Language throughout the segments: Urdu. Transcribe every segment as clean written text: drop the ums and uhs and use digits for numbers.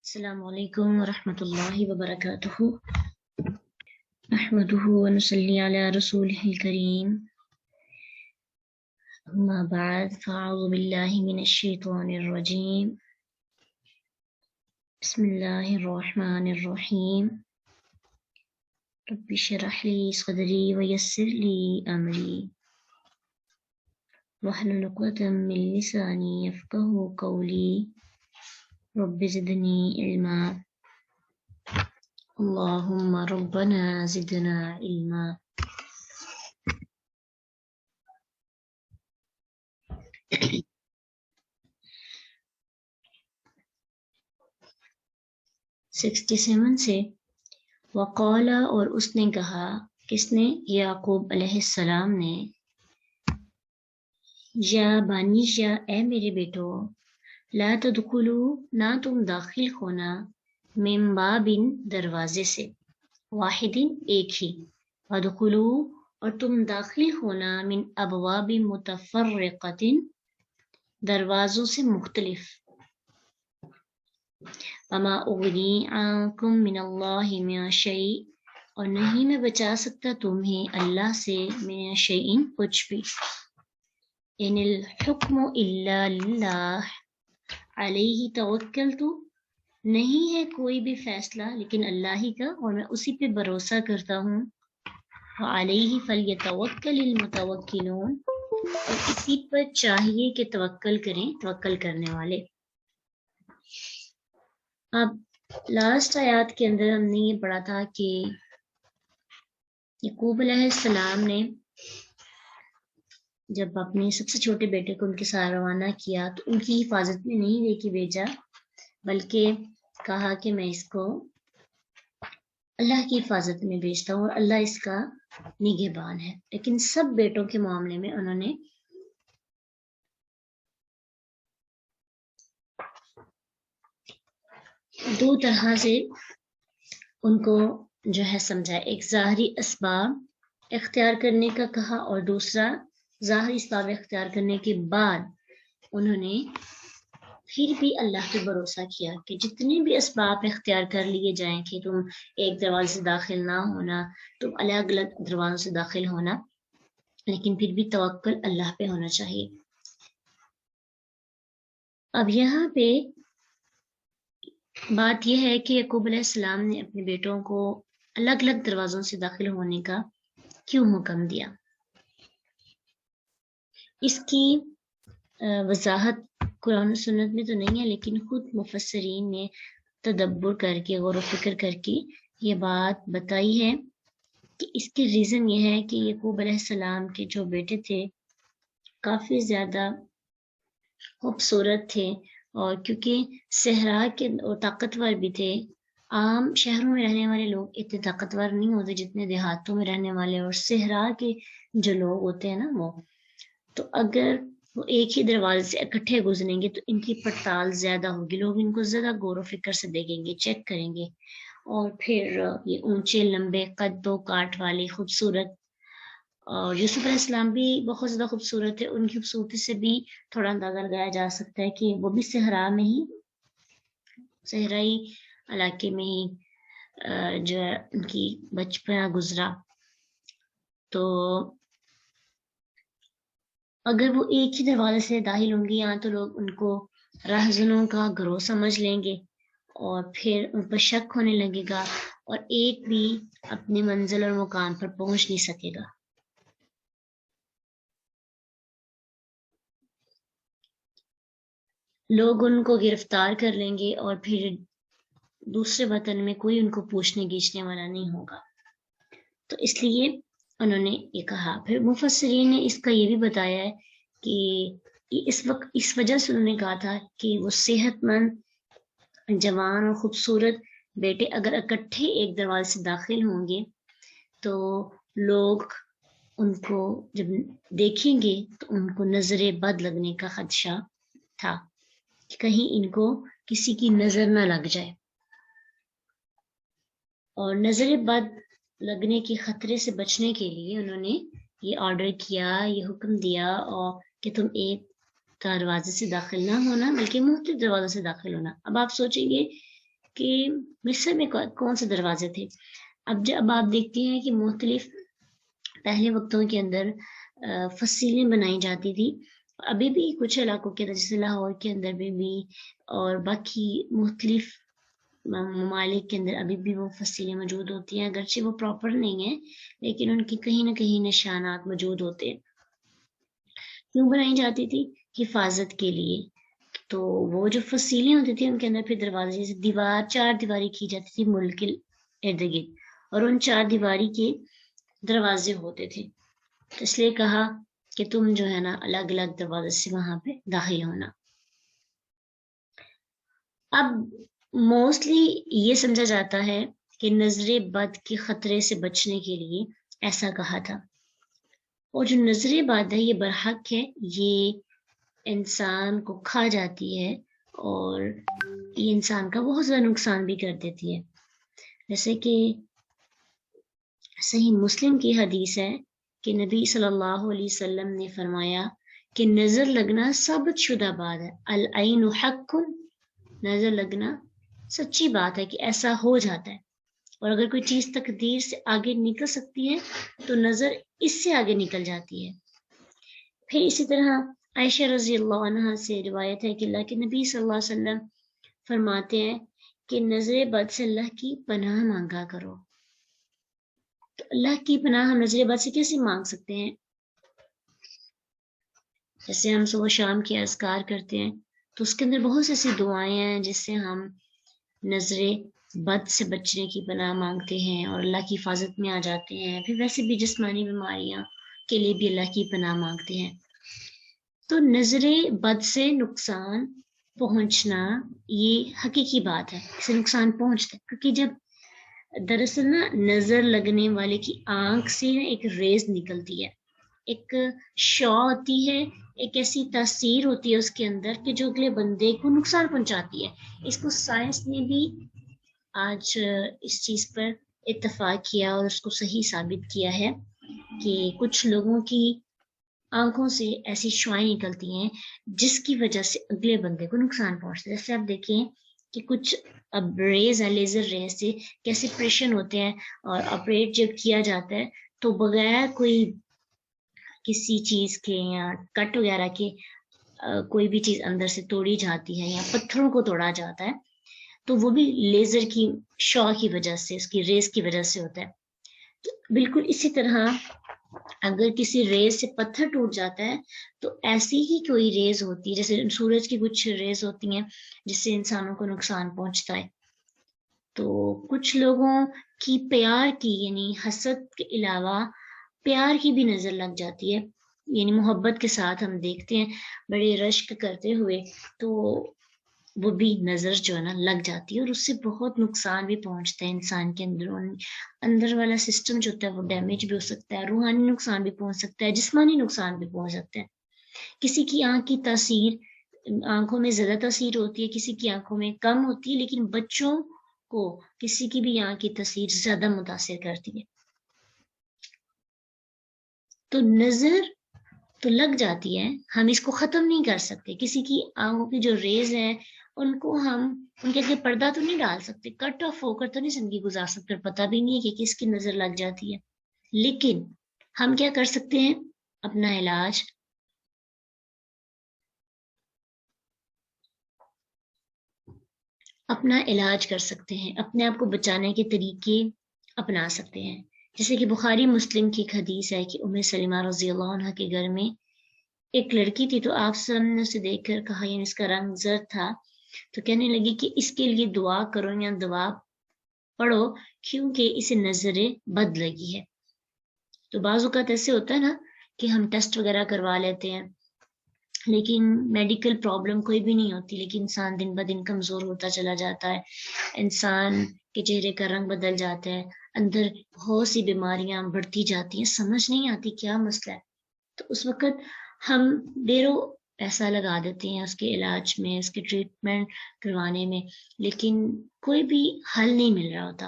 السلام علیکم ورحمۃ اللہ وبرکاتہ نحمده ونصلی علی رسولہ الکریم اما بعد فاعوذ باللہ من الشیطان الرجیم بسم اللہ الرحمن الرحیم رب اشرح لی صدری ویسر لی امری واحلل عقدۃ من لسانی یفقهوا قولی رب زدنی علما اللہم ربنا زدنا علما. 67 سے وقالا اور اس نے کہا، کس نے؟ یعقوب علیہ السلام نے، یا بانی یا اے میرے بیٹو، لا تدخلو نہ تم داخل ہونا، من بابن دروازے سے، واحدن ایک ہی، ودخلو اور تم داخل ہونا، من ابواب متفرقۃ دروازوں سے مختلف، وما اغنی عنکم من اللہ من شیء اور نہیں میں بچا سکتا تمہیں اللہ سے من شیء کچھ بھی، ان الحکم الا للہ علیہ توکلت نہیں ہے کوئی بھی فیصلہ لیکن اللہ ہی کا اور میں اسی پہ بھروسہ کرتا ہوں، وعلیہ فلیتوکل المتوکلون اور اسی پر چاہیے کہ توکل کریں توکل کرنے والے. اب لاسٹ آیات کے اندر ہم نے یہ پڑھا تھا کہ یعقوب علیہ السلام نے جب اپنے سب سے چھوٹے بیٹے کو ان کے ساتھ روانہ کیا تو ان کی حفاظت میں نہیں لے کے بھیجا، بلکہ کہا کہ میں اس کو اللہ کی حفاظت میں بھیجتا ہوں اور اللہ اس کا نگہبان ہے. لیکن سب بیٹوں کے معاملے میں انہوں نے دو طرح سے ان کو جو ہے سمجھا، ایک ظاہری اسباب اختیار کرنے کا کہا اور دوسرا ظاہری اسباب اختیار کرنے کے بعد انہوں نے پھر بھی اللہ پہ بھروسہ کیا کہ جتنے بھی اسباب اختیار کر لیے جائیں کہ تم ایک دروازے سے داخل نہ ہونا، تم الگ الگ دروازوں سے داخل ہونا، لیکن پھر بھی توکل اللہ پہ ہونا چاہیے. اب یہاں پہ بات یہ ہے کہ یعقوب علیہ السلام نے اپنے بیٹوں کو الگ الگ دروازوں سے داخل ہونے کا کیوں حکم دیا. اس کی وضاحت قرآن و سنت میں تو نہیں ہے، لیکن خود مفسرین نے تدبر کر کے غور و فکر کر کے یہ بات بتائی ہے کہ اس کی ریزن یہ ہے کہ یعقوب علیہ السلام کے جو بیٹے تھے کافی زیادہ خوبصورت تھے، اور کیونکہ صحرا کے طاقتور بھی تھے. عام شہروں میں رہنے والے لوگ اتنے طاقتور نہیں ہوتے جتنے دیہاتوں میں رہنے والے اور صحرا کے جو لوگ ہوتے ہیں نا وہ، تو اگر وہ ایک ہی دروازے سے اکٹھے گزریں گے تو ان کی پڑتال زیادہ ہوگی، لوگ ان کو زیادہ غور و فکر سے دیکھیں گے، چیک کریں گے. اور پھر یہ اونچے لمبے قد و کاٹ والے خوبصورت، اور یوسف علیہ السلام بھی بہت زیادہ خوبصورت ہے، ان کی خوبصورتی سے بھی تھوڑا اندازہ لگایا جا سکتا ہے کہ وہ بھی صحرا میں ہی، صحرائی علاقے میں ہی جو ہے ان کی بچپن گزرا. تو اگر وہ ایک ہی دروازے سے داخل ہوں گے یہاں تو لوگ ان کو راہزنوں کا گروہ سمجھ لیں گے اور پھر ان پر شک ہونے لگے گا اور ایک بھی اپنی منزل اور مقام پر پہنچ نہیں سکے گا. لوگ ان کو گرفتار کر لیں گے اور پھر دوسرے وطن میں کوئی ان کو پوچھنے گیچنے والا نہیں ہوگا. تو اس لیے انہوں نے یہ کہا. پھر مفسرین نے اس کا یہ بھی بتایا ہے کہ اس وجہ سے انہوں نے کہا تھا کہ وہ صحت مند جوان اور خوبصورت بیٹے اگر اکٹھے ایک دروازے سے داخل ہوں گے تو لوگ ان کو جب دیکھیں گے تو ان کو نظر بد لگنے کا خدشہ تھا کہ کہیں ان کو کسی کی نظر نہ لگ جائے، اور نظر بد لگنے کے خطرے سے بچنے کے لیے انہوں نے یہ آرڈر کیا، یہ حکم دیا اور کہ تم ایک دروازے سے داخل نہ ہونا بلکہ مختلف دروازوں سے داخل ہونا. اب آپ سوچیں گے کہ مصر میں کون سے دروازے تھے. اب آپ دیکھتے ہیں کہ مختلف پہلے وقتوں کے اندر فصیلیں بنائی جاتی تھی. ابھی بھی کچھ علاقوں کے اندر جیسے لاہور کے اندر بھی اور باقی مختلف ممالک کے اندر ابھی بھی وہ فصیلیں موجود ہوتی ہیں، اگرچہ وہ پراپر نہیں ہیں لیکن ان کی کہیں نہ کہیں نشانات موجود ہوتے ہیں. کیوں بنائی جاتی تھی؟ حفاظت کے لیے. تو وہ جو فصیلیں ہوتی تھی ان کے اندر پھر دروازے جیسے چار دیواری کی جاتی تھی ملک کے ارد گرد، اور ان چار دیواری کے دروازے ہوتے تھے. تو اس لیے کہا کہ تم جو ہے نا الگ الگ دروازے سے وہاں پہ داخل ہونا. اب موسٹلی یہ سمجھا جاتا ہے کہ نظر بد کے خطرے سے بچنے کے لیے ایسا کہا تھا. اور جو نظر بد ہے یہ برحق ہے، یہ انسان کو کھا جاتی ہے اور یہ انسان کا بہت زیادہ نقصان بھی کر دیتی ہے. جیسے کہ صحیح مسلم کی حدیث ہے کہ نبی صلی اللہ علیہ وسلم نے فرمایا کہ نظر لگنا ثابت شدہ بات ہے. العین حق، نظر لگنا سچی بات ہے کہ ایسا ہو جاتا ہے، اور اگر کوئی چیز تقدیر سے آگے نکل سکتی ہے تو نظر اس سے آگے نکل جاتی ہے. پھر اسی طرح عائشہ رضی اللہ عنہا سے روایت ہے کہ اللہ کے نبی صلی اللہ علیہ وسلم فرماتے ہیں کہ نظر بد سے اللہ کی پناہ مانگا کرو. تو اللہ کی پناہ ہم نظر بد سے کیسے مانگ سکتے ہیں؟ جیسے ہم صبح شام کے اذکار کرتے ہیں تو اس کے اندر بہت سی ایسی دعائیں ہیں جس سے ہم نظر بد سے بچنے کی پناہ مانگتے ہیں اور اللہ کی حفاظت میں آ جاتے ہیں. پھر ویسے بھی جسمانی بیماریاں کے لیے بھی اللہ کی پناہ مانگتے ہیں. تو نظر بد سے نقصان پہنچنا یہ حقیقی بات ہے، اسے نقصان پہنچتا ہے، کیونکہ جب دراصل نا نظر لگنے والے کی آنکھ سے ایک ریز نکلتی ہے، ایک شعاع ہوتی ہے، ایک ایسی تاثیر ہوتی ہے اس کے اندر کہ جو اگلے بندے کو نقصان پہنچاتی ہے. اس کو سائنس نے بھی آج اس چیز پر اتفاق کیا اور اس کو صحیح ثابت کیا ہے کہ کچھ لوگوں کی آنکھوں سے ایسی شعاعیں نکلتی ہیں جس کی وجہ سے اگلے بندے کو نقصان پہنچتا ہے. جیسے آپ دیکھیں کہ کچھ اب ریز ہے، لیزر ریز سے کیسے آپریشن ہوتے ہیں، اور آپریٹ جب کیا جاتا ہے تو بغیر کوئی کسی چیز کے یا کٹ وغیرہ کے کوئی بھی چیز اندر سے توڑی جاتی ہے یا پتھروں کو توڑا جاتا ہے تو وہ بھی لیزر کی شعاع کی وجہ سے، اس کی ریز کی وجہ سے ہوتا ہے. تو بالکل اسی طرح اگر کسی ریز سے پتھر ٹوٹ جاتا ہے تو ایسی ہی کوئی ریز ہوتی ہے، جیسے سورج کی کچھ ریز ہوتی ہیں جس سے انسانوں کو نقصان پہنچتا ہے. تو کچھ لوگوں کی پیار کی یعنی حسد کے علاوہ پیار کی بھی نظر لگ جاتی ہے، یعنی محبت کے ساتھ ہم دیکھتے ہیں بڑے رشک کرتے ہوئے تو وہ بھی نظر جو ہے نا لگ جاتی ہے اور اس سے بہت نقصان بھی پہنچتا ہے انسان کے اندر والا سسٹم جو ہوتا ہے وہ ڈیمیج بھی ہو سکتا ہے، روحانی نقصان بھی پہنچ سکتا ہے، جسمانی نقصان بھی پہنچ سکتا ہے. کسی کی آنکھ کی تاثیر آنکھوں میں زیادہ تاثیر ہوتی ہے، کسی کی آنکھوں میں کم ہوتی ہے، لیکن بچوں کو کسی کی بھی آنکھ کی تاثیر زیادہ متاثر کرتی ہے. تو نظر تو لگ جاتی ہے، ہم اس کو ختم نہیں کر سکتے. کسی کی آنکھوں کی جو ریز ہیں ان کو ہم ان کے پردہ تو نہیں ڈال سکتے، کٹ آف ہو کر تو نہیں زندگی گزار سکتے، پتہ بھی نہیں ہے کہ کس کی نظر لگ جاتی ہے. لیکن ہم کیا کر سکتے ہیں؟ اپنا علاج کر سکتے ہیں، اپنے آپ کو بچانے کے طریقے اپنا سکتے ہیں. جیسے کہ بخاری مسلم کی ایک حدیث ہے کہ ام سلمہ رضی اللہ عنہ کے گھر میں ایک لڑکی تھی، تو آپ سب نے اسے دیکھ کر کہا، یعنی اس کا رنگ زرد تھا، تو کہنے لگی کہ اس کے لیے دعا کرو یا دعا پڑھو کیونکہ اسے نظر بد لگی ہے. تو بعض اوقات ایسے ہوتا ہے نا کہ ہم ٹیسٹ وغیرہ کروا لیتے ہیں لیکن میڈیکل پرابلم کوئی بھی نہیں ہوتی، لیکن انسان دن بدن کمزور ہوتا چلا جاتا ہے، انسان کے چہرے کا رنگ بدل جاتا ہے، اندر بہت سی بیماریاں بڑھتی جاتی ہیں، سمجھ نہیں آتی کیا مسئلہ ہے. تو اس وقت ہم ڈیروں پیسہ لگا دیتے ہیں اس کے علاج میں، اس کے ٹریٹمنٹ کروانے میں، لیکن کوئی بھی حل نہیں مل رہا ہوتا.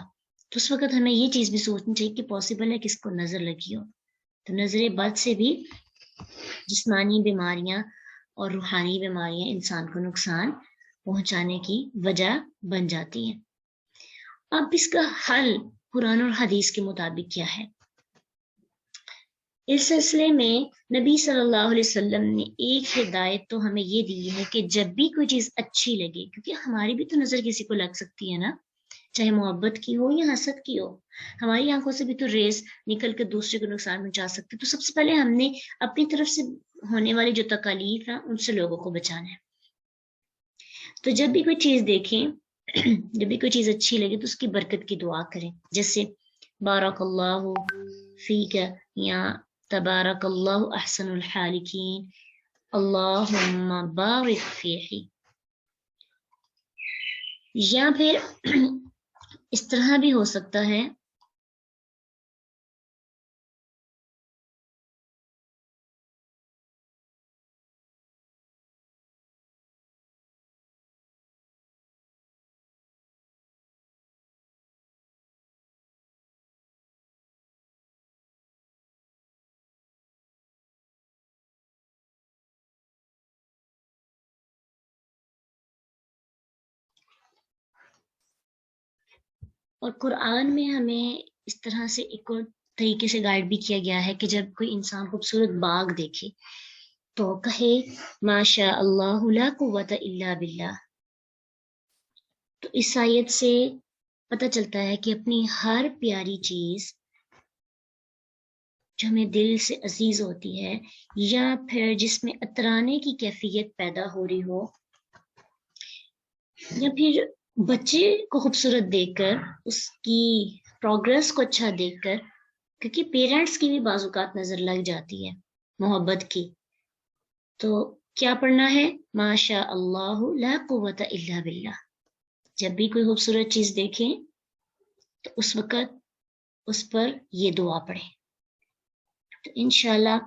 تو اس وقت ہمیں یہ چیز بھی سوچنی چاہیے کہ پاسبل ہے کس کو نظر لگی ہو. تو نظر بد سے بھی جسمانی بیماریاں اور روحانی بیماریاں انسان کو نقصان پہنچانے کی وجہ بن جاتی ہیں. اب اس کا حل قرآن اور حدیث کے مطابق کیا ہے؟ اس سلسلے میں نبی صلی اللہ علیہ وسلم نے ایک ہدایت تو ہمیں یہ دی ہے کہ جب بھی کوئی چیز اچھی لگے، کیونکہ ہماری بھی تو نظر کسی کو لگ سکتی ہے نا، چاہے محبت کی ہو یا حسد کی ہو، ہماری آنکھوں سے بھی تو ریز نکل کر دوسرے کو نقصان پہنچا سکتے، تو سب سے پہلے ہم نے اپنی طرف سے ہونے والی جو تکالیف ہیں ان سے لوگوں کو بچانا ہے۔ تو جب بھی کوئی چیز دیکھیں، جب بھی کوئی چیز اچھی لگے تو اس کی برکت کی دعا کریں، جیسے بارک اللہ فیک یا تبارک اللہ احسن الخالقین، اللہم بارک فیہ، یا پھر اس طرح بھی ہو سکتا ہے اور قرآن میں ہمیں اس طرح سے ایک اور طریقے سے گائیڈ بھی کیا گیا ہے کہ جب کوئی انسان خوبصورت باغ دیکھے تو کہے ماشاء اللہ لا قوت الا باللہ۔ تو اس آیت سے پتہ چلتا ہے کہ اپنی ہر پیاری چیز جو ہمیں دل سے عزیز ہوتی ہے یا پھر جس میں اترانے کی کیفیت پیدا ہو رہی ہو، یا پھر بچے کو خوبصورت دیکھ کر، اس کی پروگرس کو اچھا دیکھ کر، کیونکہ پیرنٹس کی بھی بعض اوقات نظر لگ جاتی ہے محبت کی، تو کیا پڑھنا ہے؟ ماشاء اللہ لا قوت الا باللہ۔ جب بھی کوئی خوبصورت چیز دیکھیں تو اس وقت اس پر یہ دعا پڑھیں، تو انشاءاللہ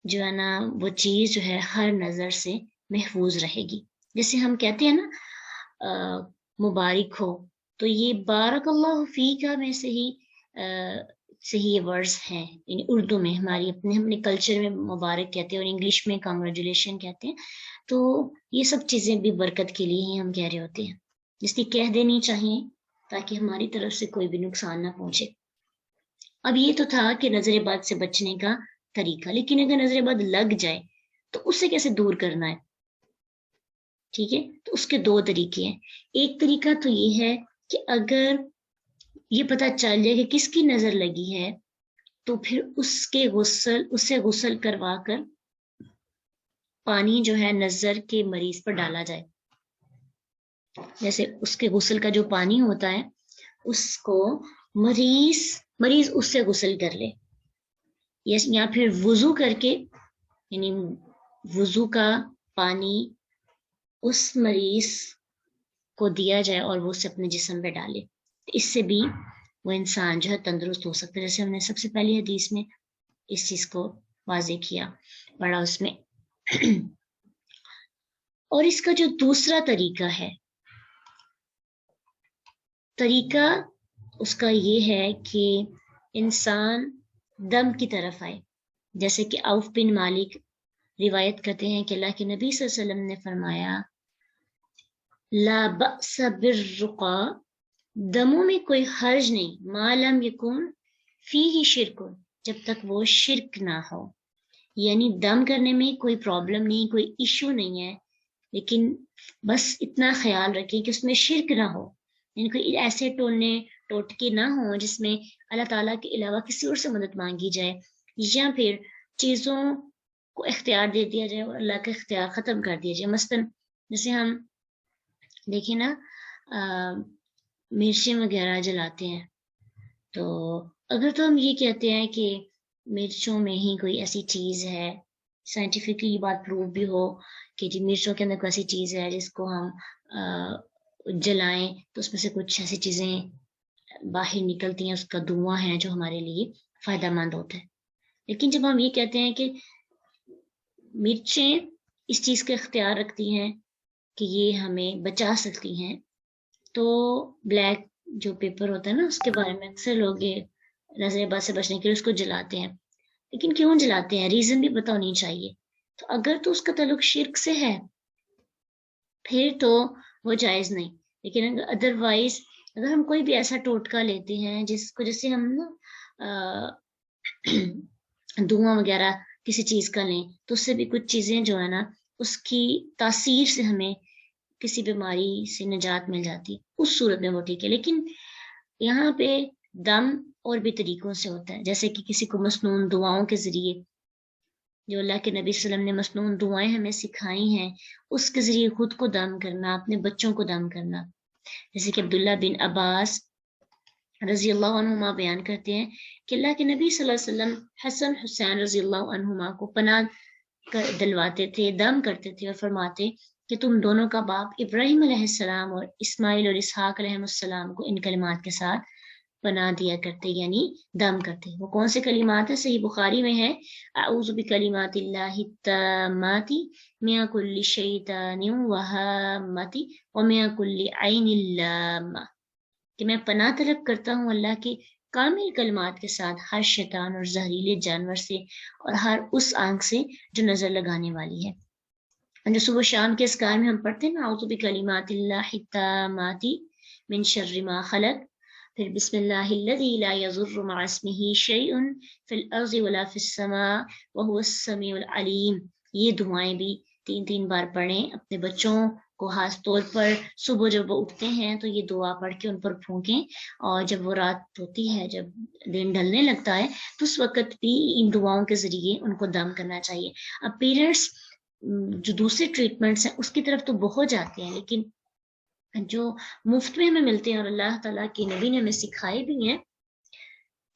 جو ہے نا وہ چیز جو ہے ہر نظر سے محفوظ رہے گی۔ جیسے ہم کہتے ہیں نا مبارک ہو، تو یہ بارک اللہ فیکا میں سے ہی صحیح ورڈز ہیں، یعنی اردو میں ہمارے کلچر میں مبارک کہتے ہیں اور انگلش میں کانگریچولیشن کہتے ہیں، تو یہ سب چیزیں بھی برکت کے لیے ہی ہم کہہ رہے ہوتے ہیں، جس کی کہہ دینی چاہیے تاکہ ہماری طرف سے کوئی بھی نقصان نہ پہنچے۔ اب یہ تو تھا کہ نظر بد سے بچنے کا طریقہ، لیکن اگر نظر بد لگ جائے تو اسے کیسے دور کرنا ہے؟ ٹھیک ہے، تو اس کے دو طریقے ہیں۔ ایک طریقہ تو یہ ہے کہ اگر یہ پتہ چل جائے کہ کس کی نظر لگی ہے تو پھر اسے غسل کروا کر پانی جو ہے نظر کے مریض پر ڈالا جائے، جیسے اس کے غسل کا جو پانی ہوتا ہے اس کو مریض اس سے غسل کر لے، یا پھر وضو کر کے، یعنی وضو کا پانی اس مریض کو دیا جائے اور وہ اسے اپنے جسم پہ ڈالے، اس سے بھی وہ انسان جو ہے تندرست ہو سکتا ہے، جیسے ہم نے سب سے پہلی حدیث میں اس چیز کو واضح کیا، پڑھا اس میں۔ اور اس کا جو دوسرا طریقہ ہے، طریقہ اس کا یہ ہے کہ انسان دم کی طرف آئے، جیسے کہ عوف بن مالک روایت کرتے ہیں کہ اللہ کے نبی صلی اللہ علیہ وسلم نے فرمایا لا بأس بالرقا، دموں میں کوئی حرج نہیں، ما لم یکن فیہ شرک، جب تک وہ شرک نہ ہو، یعنی دم کرنے میں کوئی پرابلم نہیں، کوئی ایشو نہیں ہے، لیکن بس اتنا خیال رکھیں کہ اس میں شرک نہ ہو، یعنی کوئی ایسے ٹوٹکے نہ ہوں جس میں اللہ تعالیٰ کے علاوہ کسی اور سے مدد مانگی جائے، یا پھر چیزوں کو اختیار دے دیا جائے اور اللہ کا اختیار ختم کر دیا جائے۔ مثلاً جیسے ہم دیکھیں نا مرچیں وغیرہ جلاتے ہیں، تو اگر تو ہم یہ کہتے ہیں کہ مرچوں میں ہی کوئی ایسی چیز ہے، سائنٹیفکلی یہ بات پروو بھی ہو کہ جی مرچوں کے اندر کوئی ایسی چیز ہے جس کو ہم جلائیں تو اس میں سے کچھ ایسی چیزیں باہر نکلتی ہیں، اس کا دھواں ہے جو ہمارے لیے فائدہ مند ہوتا ہے، لیکن جب ہم یہ کہتے ہیں کہ مرچیں اس چیز کا اختیار رکھتی ہیں کہ یہ ہمیں بچا سکتی ہیں، تو بلیک جو پیپر ہوتا ہے نا اس کے بارے میں اکثر لوگ یہ نظر بد سے بچنے کے لیے اس کو جلاتے ہیں، لیکن کیوں جلاتے ہیں؟ ریزن بھی پتہ ہونی چاہیے۔ تو اگر تو اس کا تعلق شرک سے ہے پھر تو وہ جائز نہیں، لیکن اگر ادروائز اگر ہم کوئی بھی ایسا ٹوٹکا لیتے ہیں جس کو جیسے ہم نا دھواں وغیرہ کسی چیز کا لیں تو اس سے بھی کچھ چیزیں جو ہے نا اس کی تاثیر سے ہمیں کسی بیماری سے نجات مل جاتی، اس صورت میں وہ ٹھیک ہے۔ لیکن یہاں پہ دم اور بھی طریقوں سے ہوتا ہے، جیسے کہ کسی کو مسنون دعاؤں کے ذریعے، جو اللہ کے نبی صلی اللہ علیہ وسلم نے مسنون دعائیں ہمیں سکھائی ہیں، اس کے ذریعے خود کو دم کرنا، اپنے بچوں کو دم کرنا، جیسے کہ عبداللہ بن عباس رضی اللہ عنہما بیان کرتے ہیں کہ اللہ کے نبی صلی اللہ علیہ وسلم حسن حسین رضی اللہ عنہما کو پناہ دلواتے تھے، دم کرتے تھے اور فرماتے کہ تم دونوں کا باپ ابراہیم علیہ السلام اور اسماعیل اور اسحاق علیہ السلام کو ان کلمات کے ساتھ پناہ دیا کرتے، یعنی دم کرتے۔ وہ کون سے کلمات ہیں؟ صحیح بخاری میں ہے اعوذ بکلمات اللہ التامات من کل شیطان وہامۃ ومن کل عین لامہ، کہ میں پناہ طلب کرتا ہوں اللہ کے کامل کلمات کے ساتھ ہر شیطان اور زہریلے جانور سے اور ہر اس آنکھ سے جو نظر لگانے والی ہے۔ جو صبح شام کے اذکار میں ہم پڑھتے ہیں نا اعوذ بکلمات اللہ التامات من شر ما خلق، پھر بسم اللہ الذی لا یضر مع اسمہ شیء فی الارض ولا فی السماء وهو السمیع العلیم، یہ دعائیں بھی 3 بار پڑھیں۔ اپنے بچوں کو خاص طور پر صبح جب وہ اٹھتے ہیں تو یہ دعا پڑھ کے ان پر پھونکیں، اور جب وہ رات ہوتی ہے، جب دن ڈھلنے لگتا ہے تو اس وقت بھی ان دعاؤں کے ذریعے ان کو دم کرنا چاہیے۔ اب پیرنٹس جو دوسرے ٹریٹمنٹس ہیں اس کی طرف تو بہت جاتے ہیں، لیکن جو مفت میں ہمیں ملتے ہیں اور اللہ تعالیٰ کے نبی نے ہمیں سکھائے بھی ہیں،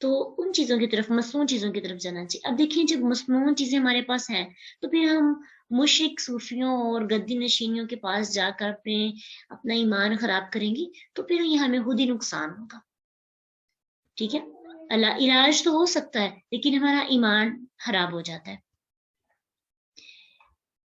تو ان چیزوں کی طرف، مصنوع چیزوں کی طرف جانا چاہیے۔ اب دیکھیں جب مصنوع چیزیں ہمارے پاس ہیں تو پھر ہم مشرک صوفیوں اور گدی نشینیوں کے پاس جا کر اپنا ایمان خراب کریں گی تو پھر یہ ہمیں خود ہی نقصان ہوگا، ٹھیک ہے؟ اللہ علاج تو ہو سکتا ہے لیکن ہمارا ایمان خراب ہو جاتا ہے۔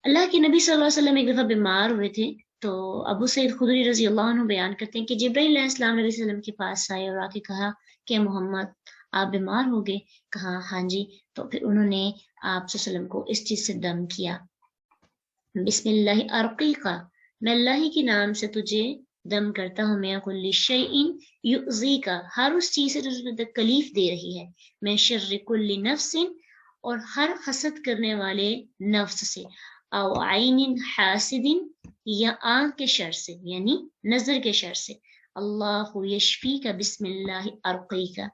اللہ کے نبی صلی اللہ علیہ وسلم ایک دفعہ بیمار ہوئے تھے تو ابو سعید خدری رضی اللہ عنہ بیان کرتے ہیں کہ جبرائیل علیہ السلام نبی صلی اللہ علیہ وسلم کے پاس آئے اور آ کے کہا کہ محمد آپ بیمار ہو گئے؟ کہا ہاں جی۔ تو پھر انہوں نے آپ صلی اللہ علیہ وسلم کو اس چیز سے دم کیا، بسم اللہ ارقیقا، میں اللہ کے نام سے تجھے دم کرتا ہوں، میں کل شیء یؤذیکا، ہر اس چیز سے جو تجھے تکلیف دے رہی ہے، میں شر کل نفس، اور ہر حسد کرنے والے نفس سے، او عین حاسد، یا آنکھ کے شر سے، یعنی نظر کے شر سے، اللہ یشفیک بسم اللہ ارقیکا،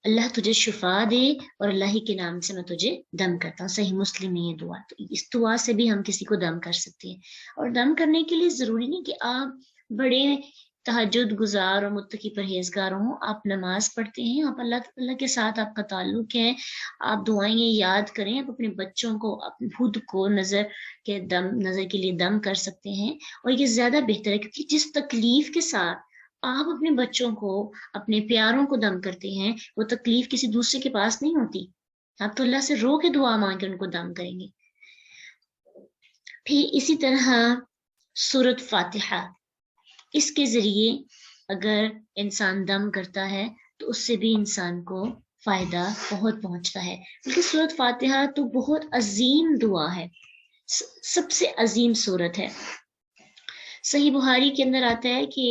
اللہ تجھے شفا دے اور اللہ کے نام سے میں تجھے دم کرتا ہوں۔ صحیح مسلم میں یہ دعا، تو اس دعا سے بھی ہم کسی کو دم کر سکتے ہیں۔ اور دم کرنے کے لیے ضروری نہیں کہ آپ بڑے تہجد گزار اور متقی پرہیزگار ہوں، آپ نماز پڑھتے ہیں، آپ اللہ کے ساتھ آپ کا تعلق ہے، آپ دعائیں یاد کریں، آپ اپنے بچوں کو، اپنے خود کو نظر کے لیے دم کر سکتے ہیں۔ اور یہ زیادہ بہتر ہے کیونکہ جس تکلیف کے ساتھ آپ اپنے بچوں کو، اپنے پیاروں کو دم کرتے ہیں، وہ تکلیف کسی دوسرے کے پاس نہیں ہوتی۔ آپ تو اللہ سے رو کے دعا مانگ کے ان کو دم کریں گے۔ پھر اسی طرح سورۃ فاتحہ، اس کے ذریعے اگر انسان دم کرتا ہے تو اس سے بھی انسان کو فائدہ بہت پہنچتا ہے، کیونکہ سورۃ فاتحہ تو بہت عظیم دعا ہے، سب سے عظیم سورت ہے۔ صحیح بخاری کے اندر آتا ہے کہ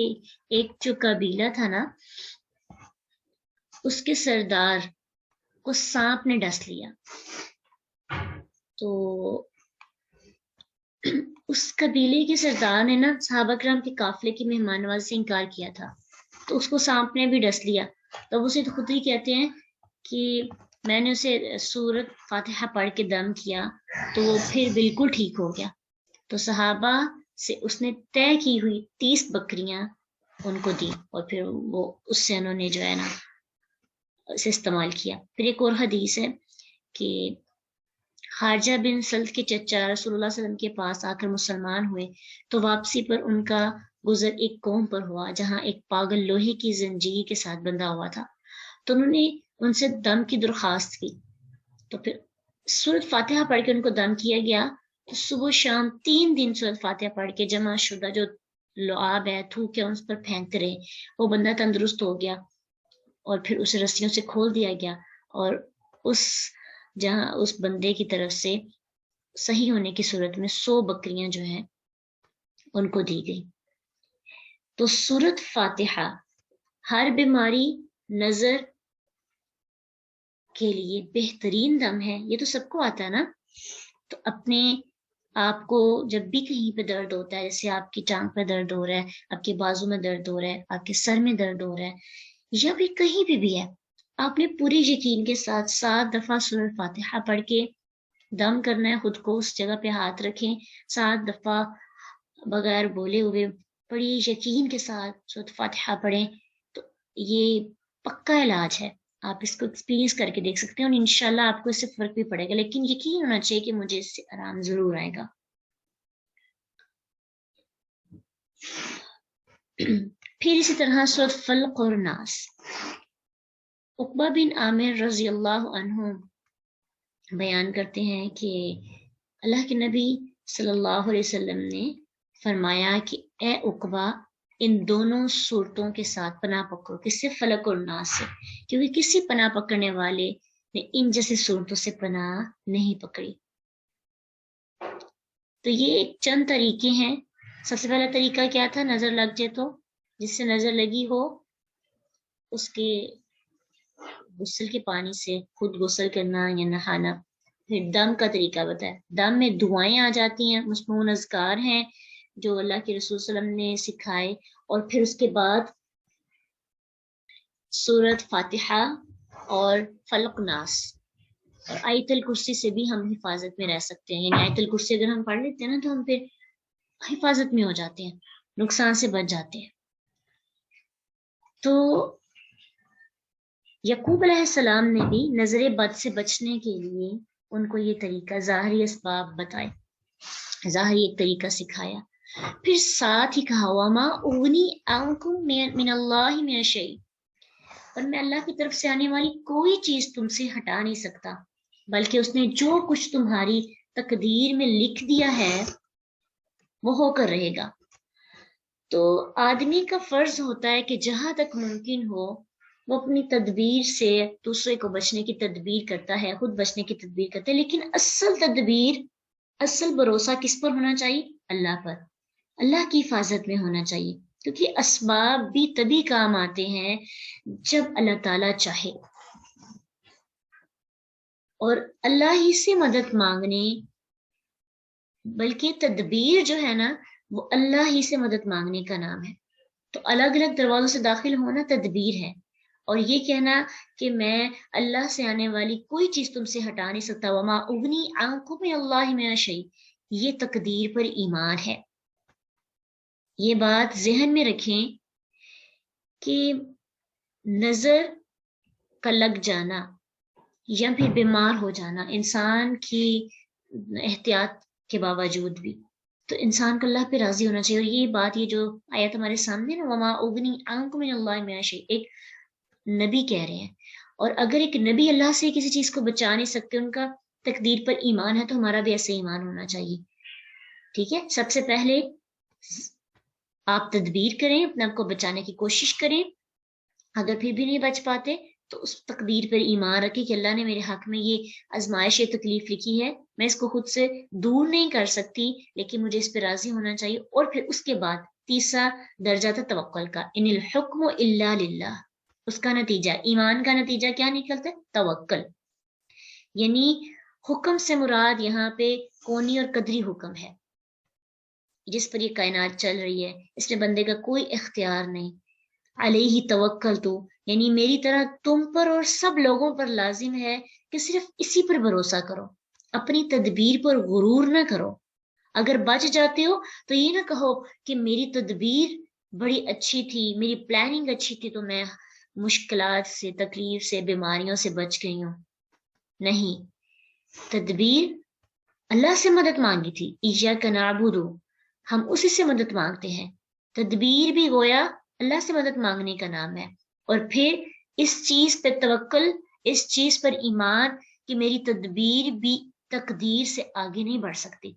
ایک جو قبیلہ تھا نا، اس کے سردار کو سانپ نے ڈس لیا، تو اس قبیلے کے سردار نے نا صحابہ کرام کے قافلے کی مہمان نوازی سے انکار کیا تھا، تو اس کو سانپ نے بھی ڈس لیا۔ تو ابو سعید خدری کہتے ہیں کہ میں نے اسے سورۃ فاتحہ پڑھ کے دم کیا تو وہ پھر بالکل ٹھیک ہو گیا۔ تو صحابہ سے اس نے طے کی ہوئی 30 بکریاں ان کو دی، اور پھر وہ اس سے انہوں نے جو ہے نا اسے استعمال کیا۔ پھر ایک اور حدیث ہے کہ خارجہ بن سلط کے چچا رسول اللہ صلی اللہ علیہ وسلم کے پاس آ کر مسلمان ہوئے تو واپسی پر ان کا گزر ایک قوم پر ہوا جہاں ایک پاگل لوہے کی زنجیر کے ساتھ بندھا ہوا تھا، تو انہوں نے ان سے دم کی درخواست کی، تو پھر سورۃ فاتحہ پڑھ کے ان کو دم کیا گیا۔ تو صبح شام 3 دن سورۃ فاتحہ پڑھ کے جمع شدہ جو لعاب ہے، تھوک ہے، ان پر پھینکتے رہے، وہ بندہ تندرست ہو گیا، اور پھر اسے رسیوں سے کھول دیا گیا، اور اس بندے کی طرف سے صحیح ہونے کی صورت میں 100 بکریاں جو ہیں ان کو دی گئی۔ تو سورت فاتحہ ہر بیماری نظر کے لیے بہترین دم ہے. یہ تو سب کو آتا ہے نا. تو اپنے آپ کو جب بھی کہیں پہ درد ہوتا ہے، جیسے آپ کی ٹانگ پہ درد ہو رہا ہے، آپ کے بازو میں درد ہو رہا ہے، آپ کے سر میں درد ہو رہا ہے، یا بھی کہیں پہ بھی ہے، آپ نے پوری یقین کے ساتھ 7 دفعہ سورۃ فاتحہ پڑھ کے دم کرنا ہے. خود کو اس جگہ پہ ہاتھ رکھیں، 7 دفعہ بغیر بولے ہوئے بڑی یقین کے ساتھ سورۃ فاتحہ پڑھیں. تو یہ پکا علاج ہے. آپ اس کو ایکسپیرینس کر کے دیکھ سکتے ہیں اور انشاءاللہ آپ کو اس سے فرق بھی پڑے گا، لیکن یقین ہونا چاہیے کہ مجھے اس سے آرام ضرور آئے گا. پھر اسی طرح سورۃ فلق اور ناس. عقبہ بن عامر رضی اللہ عنہ بیان کرتے ہیں کہ اللہ کے نبی صلی اللہ علیہ وسلم نے فرمایا کہ اے عقبہ، ان دونوں صورتوں کے ساتھ پناہ پکڑو. کس سے؟ فلق اور ناس سے. کیونکہ کسی پناہ پکڑنے والے نے ان جیسے صورتوں سے پناہ نہیں پکڑی. تو یہ ایک چند طریقے ہیں. سب سے پہلا طریقہ کیا تھا؟ نظر لگ جائے تو جس سے نظر لگی ہو اس کے غسل کے پانی سے خود غسل کرنا یا نہانا. پھر دم کا طریقہ بتایا. دم میں دعائیں آ جاتی ہیں، مسنون اذکار ہیں جو اللہ کے رسول صلی اللہ علیہ وسلم نے سکھائے. اور پھر اس کے بعد سورۃ فاتحہ اور فلق ناس اور آیت الکرسی سے بھی ہم حفاظت میں رہ سکتے ہیں. یعنی آیت الکرسی اگر ہم پڑھ لیتے ہیں نا تو ہم پھر حفاظت میں ہو جاتے ہیں، نقصان سے بچ جاتے ہیں. تو یعقوب علیہ السلام نے بھی نظر بد سے بچنے کے لیے ان کو یہ طریقہ ظاہری اسباب بتائے، ظاہری ایک طریقہ سکھایا. پھر ساتھ ہی کہا وما اغنی عنکم من اللہ من شیء، اور میں اللہ کی طرف سے آنے والی کوئی چیز تم سے ہٹا نہیں سکتا، بلکہ اس نے جو کچھ تمہاری تقدیر میں لکھ دیا ہے وہ ہو کر رہے گا. تو آدمی کا فرض ہوتا ہے کہ جہاں تک ممکن ہو وہ اپنی تدبیر سے دوسرے کو بچنے کی تدبیر کرتا ہے، خود بچنے کی تدبیر کرتا ہے. لیکن اصل تدبیر، اصل بھروسہ کس پر ہونا چاہیے؟ اللہ پر، اللہ کی حفاظت میں ہونا چاہیے. کیونکہ اسباب بھی تبھی کام آتے ہیں جب اللہ تعالیٰ چاہے. اور اللہ ہی سے مدد مانگنے، بلکہ تدبیر جو ہے نا وہ اللہ ہی سے مدد مانگنے کا نام ہے. تو الگ الگ دروازوں سے داخل ہونا تدبیر ہے. اور یہ کہنا کہ میں اللہ سے آنے والی کوئی چیز تم سے ہٹا نہیں سکتا، وما اغنی عنکم من اللہ من شیء، یہ تقدیر پر ایمان ہے. یہ بات ذہن میں رکھیں کہ نظر کا لگ جانا یا پھر بیمار ہو جانا انسان کی احتیاط کے باوجود بھی، تو انسان کو اللہ پہ راضی ہونا چاہیے. اور یہ بات، یہ جو آیت ہمارے سامنے نا وما اغنی عنکم من اللہ من شیء، ایک نبی کہہ رہے ہیں. اور اگر ایک نبی اللہ سے کسی چیز کو بچا نہیں سکتے، ان کا تقدیر پر ایمان ہے، تو ہمارا بھی ایسے ایمان ہونا چاہیے. ٹھیک ہے. سب سے پہلے آپ تدبیر کریں، اپنے آپ کو بچانے کی کوشش کریں. اگر پھر بھی نہیں بچ پاتے تو اس تقدیر پر ایمان رکھیں کہ اللہ نے میرے حق میں یہ آزمائش، یہ تکلیف لکھی ہے، میں اس کو خود سے دور نہیں کر سکتی، لیکن مجھے اس پہ راضی ہونا چاہیے. اور پھر اس کے بعد تیسرا درجہ تھا توکل کا. ان الحکم الا للہ. اس کا نتیجہ، ایمان کا نتیجہ کیا نکلتا ہے؟ توکل. یعنی حکم سے مراد یہاں پہ کونی اور قدری حکم ہے جس پر یہ کائنات چل رہی ہے، اس میں بندے کا کوئی اختیار نہیں. علیہ توکل تو، یعنی میری طرح تم پر اور سب لوگوں پر لازم ہے کہ صرف اسی پر بھروسہ کرو، اپنی تدبیر پر غرور نہ کرو. اگر بچ جاتے ہو تو یہ نہ کہو کہ میری تدبیر بڑی اچھی تھی، میری پلاننگ اچھی تھی تو میں مشکلات سے، تکلیف سے، بیماریوں سے بچ گئی ہوں. نہیں، تدبیر اللہ سے مدد مانگی تھی. ایاک نعبد، ہم اسی سے مدد مانگتے ہیں. تدبیر بھی گویا اللہ سے مدد مانگنے کا نام ہے. اور پھر اس چیز پہ توکل، اس چیز پر ایمان کہ میری تدبیر بھی تقدیر سے آگے نہیں بڑھ سکتی.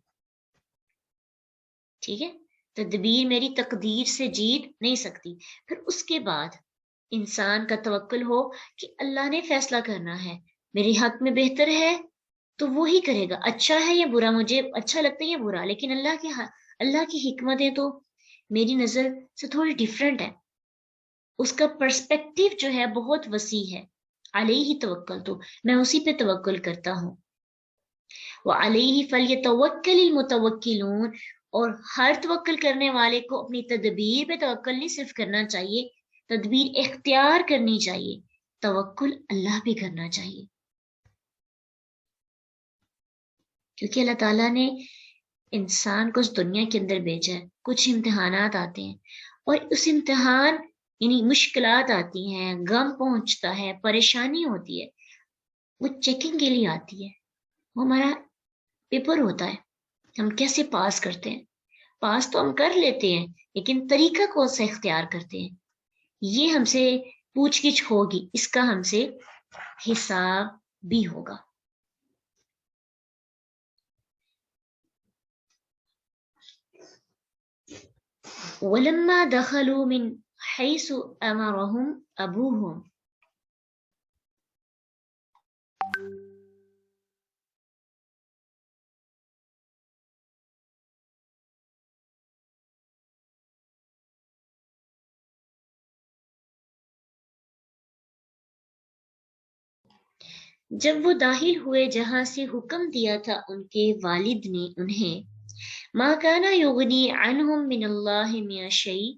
ٹھیک ہے. تدبیر میری تقدیر سے جیت نہیں سکتی. پھر اس کے بعد انسان کا توکل ہو کہ اللہ نے فیصلہ کرنا ہے، میرے حق میں بہتر ہے تو وہی کرے گا، اچھا ہے یا برا، مجھے اچھا لگتا ہے یا برا، لیکن اللہ کی حکمتیں تو میری نظر سے تھوڑی ڈیفرنٹ ہے، اس کا پرسپیکٹیو جو ہے بہت وسیع ہے. علیہ توکل، تو میں اسی پہ توکل کرتا ہوں. وعلیہ فلیتوکل المتوکلون، اور ہر توکل کرنے والے کو اپنی تدبیر پہ توکل نہیں صرف کرنا چاہیے، تدبیر اختیار کرنی چاہیے، توکل اللہ پہ کرنا چاہیے. کیونکہ اللہ تعالیٰ نے انسان کو اس دنیا کے اندر بھیجا ہے، کچھ امتحانات آتے ہیں، اور اس امتحان یعنی مشکلات آتی ہیں، غم پہنچتا ہے، پریشانی ہوتی ہے، وہ چیکنگ کے لیے آتی ہے. وہ ہمارا پیپر ہوتا ہے، ہم کیسے پاس کرتے ہیں. پاس تو ہم کر لیتے ہیں، لیکن طریقہ کون سا اختیار کرتے ہیں، یہ ہم سے پوچھ گچھ ہوگی، اس کا ہم سے حساب بھی ہوگا. وَلَمَّا دَخَلُوا مِنْ حَيْثُ أَمَرَهُمْ أَبُوهُمْ، جب وہ داخل ہوئے جہاں سے حکم دیا تھا ان کے والد نے انہیں، ما کانا یغنی عنہم من اللہ من شیء،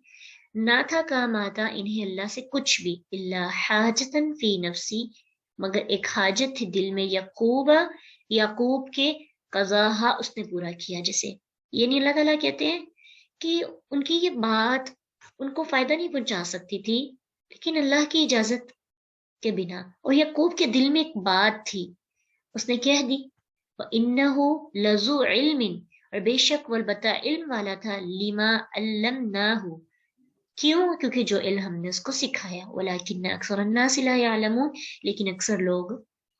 نہ تھا کام آتا انہیں اللہ سے کچھ بھی، الا حاجتن فی نفسی، مگر ایک حاجت تھی دل میں، یعقوب کے، قضاہا اس نے پورا کیا جسے. یعنی اللہ تعالیٰ کہتے ہیں کہ ان کی یہ بات ان کو فائدہ نہیں پہنچا سکتی تھی، لیکن اللہ کی اجازت کے بنا، اور یعقوب کے دل میں ایک بات تھی، اس نے کہہ دی. وَإِنَّهُ لَذُو عِلْمٍ، اور بے شک وہ البتہ علم والا تھا، لِمَا عَلَّمْنَاهُ، کیوں؟ کیونکہ جو علم ہم نے اس کو سکھایا. وَلَكِنَّ أَكْثَرَ النَّاسِ لَا يَعْلَمُونَ، لیکن اکثر لوگ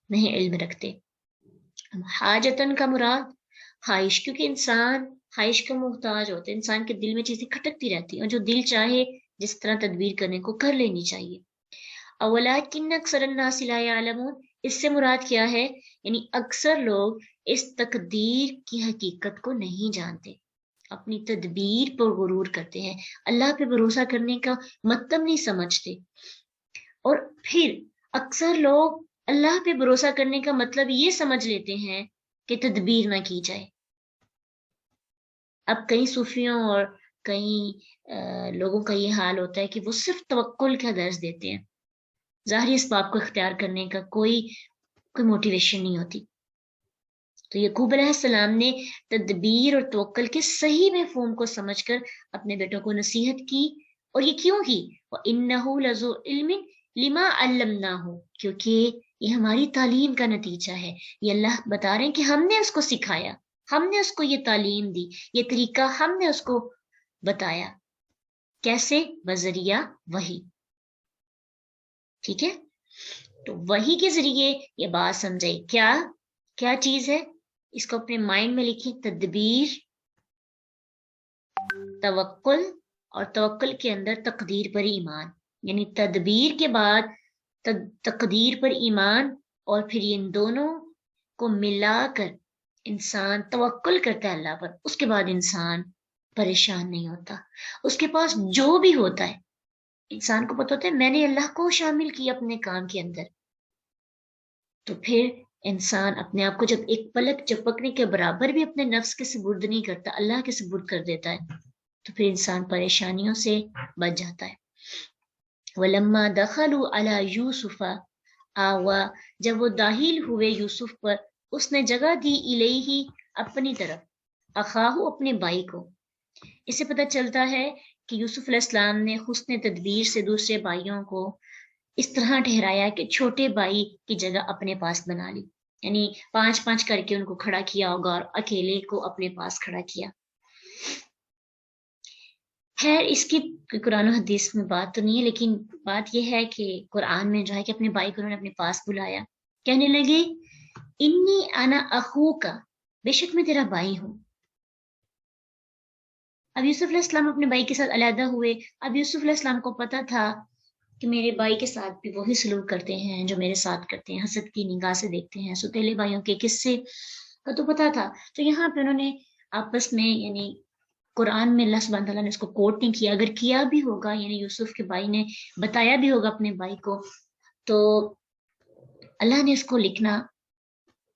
نہیں علم رکھتے. حاجتن کا مراد خواہش، کیونکہ انسان خواہش کا محتاج ہوتا ہے، انسان کے دل میں چیزیں کھٹکتی رہتی ہیں، اور جو دل چاہے جس طرح تدبیر کرنے کو کر لینی چاہیے. وَلَكِنَّ أَكْثَرَ النَّاسِ لَا يَعْلَمُونَ، اس سے مراد کیا ہے؟ یعنی اکثر لوگ اس تقدیر کی حقیقت کو نہیں جانتے، اپنی تدبیر پر غرور کرتے ہیں، اللہ پہ بھروسہ کرنے کا مطلب نہیں سمجھتے. اور پھر اکثر لوگ اللہ پہ بھروسہ کرنے کا مطلب یہ سمجھ لیتے ہیں کہ تدبیر نہ کی جائے. اب کئی صوفیوں اور کئی لوگوں کا یہ حال ہوتا ہے کہ وہ صرف توکل کا درس دیتے ہیں، ظاہری اسباب کو اختیار کرنے کا کوئی موٹیویشن نہیں ہوتی. تو یعقوب علیہ السلام نے تدبیر اور توکل کے صحیح مفہوم کو سمجھ کر اپنے بیٹوں کو نصیحت کی. اور یہ کیوں کی؟ وَإِنَّهُ لَذُو عِلْمٍ لِمَا عَلَّمْنَاهُ، کیونکہ یہ ہماری تعلیم کا نتیجہ ہے. یہ اللہ بتا رہے ہیں کہ ہم نے اس کو سکھایا، ہم نے اس کو یہ تعلیم دی، یہ طریقہ ہم نے اس کو بتایا. کیسے؟ بذریعہ وحی. ٹھیک ہے، تو وحی کے ذریعے یہ بات سمجھائی. کیا چیز ہے؟ اس کو اپنے مائنڈ میں لکھیں، تدبیر، توکل، اور توکل کے اندر تقدیر پر ایمان. یعنی تدبیر کے بعد تقدیر پر ایمان، اور پھر ان دونوں کو ملا کر انسان توکل کرتا ہے اللہ پر. اس کے بعد انسان پریشان نہیں ہوتا. اس کے پاس جو بھی ہوتا ہے، انسان کو پتہ ہوتا ہے میں نے اللہ کو شامل کیا اپنے کام کے اندر، تو پھر انسان اپنے آپ کو جب ایک پلک جھپکنے کے برابر بھی اپنے نفس کے سپرد نہیں کرتا، اللہ کے سپرد کر دیتا ہے، تو پھر انسان پریشانیوں سے بچ جاتا ہے. وَلَمَّا دَخَلُوا عَلَى يُوسُفَ آوَا، جب وہ داخل ہوئے یوسف پر، اس نے جگہ دی الیہ، اپنی طرف، اخاہ، اپنے بھائی کو. اس سے پتہ چلتا ہے کہ یوسف علیہ السلام نے حسن تدبیر سے دوسرے بھائیوں کو اس طرح ٹھہرایا کہ چھوٹے بھائی کی جگہ اپنے پاس بنا لی، یعنی 5 کر کے ان کو کھڑا کیا ہوگا اور اکیلے کو اپنے پاس کھڑا کیا. خیر، اس کی قرآن و حدیث میں بات تو نہیں ہے، لیکن بات یہ ہے کہ قرآن میں جو ہے کہ اپنے بھائی کو انہوں نے اپنے پاس بلایا، کہنے لگے انی انا اخوکا، بے شک میں تیرا بھائی ہوں. اب یوسف علیہ السلام اپنے بھائی کے ساتھ علیحدہ ہوئے. اب یوسف علیہ السلام کو پتا تھا کہ میرے بھائی کے ساتھ بھی وہی سلوک کرتے ہیں جو میرے ساتھ کرتے ہیں، حسد کی نگاہ سے دیکھتے ہیں، سوتیلے بھائیوں کے قصے کا تو پتا تھا. تو یہاں پہ انہوں نے آپس میں یعنی قرآن میں اللہ سبحانہ تعالیٰ نے اس کو کوٹ نہیں کیا. اگر کیا بھی ہوگا یعنی یوسف کے بھائی نے بتایا بھی ہوگا اپنے بھائی کو, تو اللہ نے اس کو لکھنا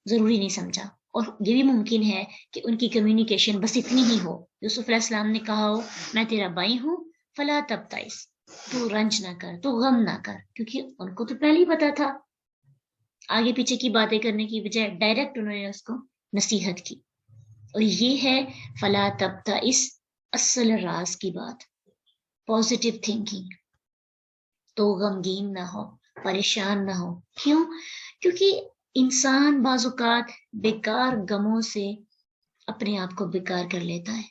ضروری نہیں سمجھا. اور یہ بھی ممکن ہے کہ ان کی کمیونیکیشن بس اتنی ہی ہو. یوسف علیہ السلام نے کہا ہو میں تیرا بھائی ہوں, فلا تبتئس, تو رنج نہ کر, تو غم نہ کر, کیونکہ ان کو تو پہلے ہی پتا تھا. آگے پیچھے کی باتیں کرنے کی بجائے ڈائریکٹ انہوں نے اس کو نصیحت کی. اور یہ ہے فلا تبتئس اصل راز کی بات, پازیٹیو تھنکنگ. تو غمگین نہ ہو, پریشان نہ ہو. کیوں؟ کیونکہ انسان بعض اوقات بیکار غموں سے اپنے آپ کو بیکار کر لیتا ہے.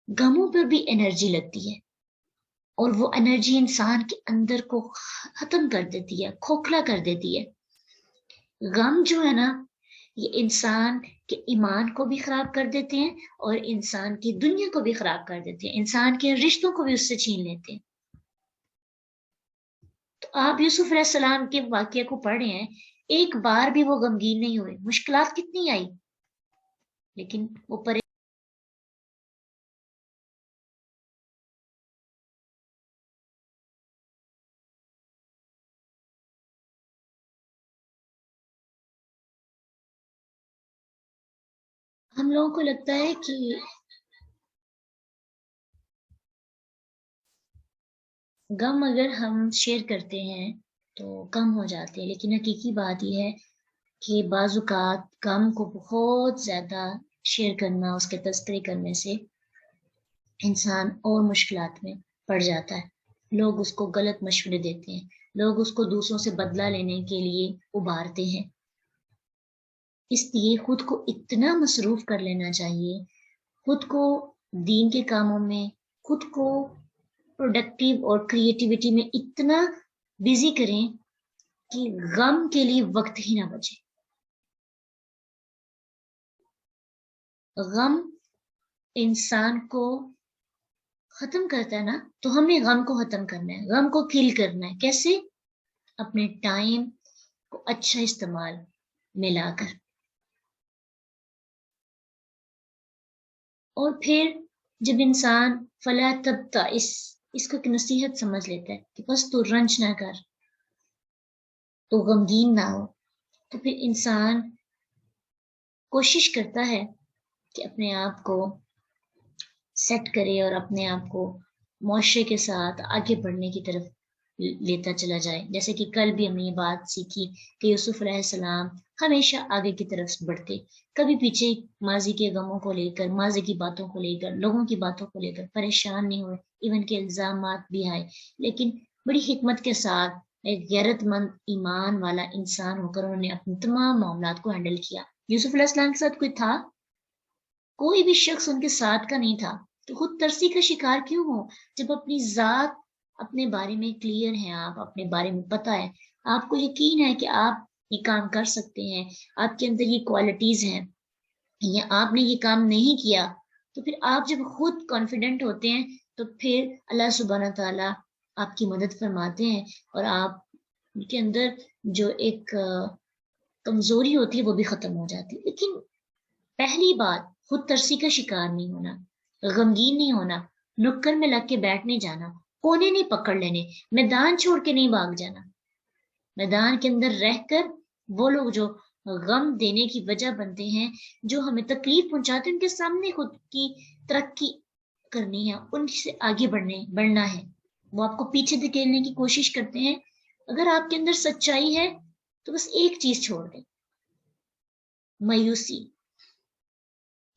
غموں پر بھی انرجی لگتی ہے اور وہ انرجی انسان کے اندر کو ختم کر دیتی ہے, کھوکھلا کر دیتی ہے. غم جو ہے نا, یہ انسان کے ایمان کو بھی خراب کر دیتے ہیں اور انسان کی دنیا کو بھی خراب کر دیتے ہیں, انسان کے رشتوں کو بھی اس سے چھین لیتے ہیں. تو آپ یوسف علیہ السلام کے واقعے کو پڑھ رہے ہیں, ایک بار بھی وہ غمگین نہیں ہوئے. مشکلات کتنی آئی لیکن وہ ہم لوگوں کو لگتا ہے کہ غم اگر ہم شیئر کرتے ہیں تو کم ہو جاتے ہیں, لیکن حقیقی بات یہ ہے کہ بعض اوقات غم کو بہت زیادہ شیئر کرنا, اس کے تذکرے کرنے سے انسان اور مشکلات میں پڑ جاتا ہے. لوگ اس کو غلط مشورے دیتے ہیں, لوگ اس کو دوسروں سے بدلہ لینے کے لیے ابھارتے ہیں. اس لیے خود کو اتنا مصروف کر لینا چاہیے, خود کو دین کے کاموں میں, خود کو پروڈکٹیو اور کریٹیوٹی میں اتنا بزی کریں کہ غم کے لیے وقت ہی نہ بچے. غم انسان کو ختم کرتا ہے نا, تو ہمیں غم کو ختم کرنا ہے, غم کو کل کرنا ہے. کیسے؟ اپنے ٹائم کو اچھا استعمال میں لا کر. اور پھر جب انسان فلا تبتئس اس کو ایک نصیحت سمجھ لیتا ہے کہ بس تو رنج نہ کر, تو غمگین نہ ہو, تو پھر انسان کوشش کرتا ہے کہ اپنے آپ کو سیٹ کرے اور اپنے آپ کو معاشرے کے ساتھ آگے بڑھنے کی طرف لیتا چلا جائے. جیسے کہ کل بھی ہم نے یہ بات سیکھی کہ یوسف علیہ السلام ہمیشہ آگے کی طرف بڑھتے, کبھی پیچھے ماضی کے غموں کو لے کر, ماضی کی باتوں کو لے کر, لوگوں کی باتوں کو لے کر پریشان نہیں ہوئے. ایون کے الزامات بھی آئے لیکن بڑی حکمت کے ساتھ ایک غیرت مند ایمان والا انسان ہو کر انہوں نے اپنے تمام معاملات کو ہینڈل کیا. یوسف علیہ السلام کے ساتھ کوئی تھا؟ کوئی بھی شخص ان کے ساتھ کا نہیں تھا. تو خود ترسی کا شکار کیوں ہو جب اپنی ذات, اپنے بارے میں کلیئر ہیں, آپ اپنے بارے میں پتا ہے, آپ کو یقین ہے کہ آپ یہ کام کر سکتے ہیں, آپ کے اندر یہ کوالٹیز ہیں, یا آپ نے یہ کام نہیں کیا, تو پھر آپ جب خود کانفیڈنٹ ہوتے ہیں تو پھر اللہ سبحانہ تعالیٰ آپ کی مدد فرماتے ہیں اور آپ کے اندر جو ایک کمزوری ہوتی ہے وہ بھی ختم ہو جاتی ہے. لیکن پہلی بات, خود ترسی کا شکار نہیں ہونا, غمگین نہیں ہونا, نکر میں لگ کے بیٹھ نہیں جانا, کونے نہیں پکڑ لینے, میدان چھوڑ کے نہیں بھاگ جانا. میدان کے اندر رہ کر وہ لوگ جو غم دینے کی وجہ بنتے ہیں, جو ہمیں تکلیف پہنچاتے ہیں, ان کے سامنے خود کی ترقی کرنی ہے, ان سے آگے بڑھنا ہے. وہ آپ کو پیچھے دھکیلنے کی کوشش کرتے ہیں. اگر آپ کے اندر سچائی ہے تو بس ایک چیز چھوڑ دیں, مایوسی.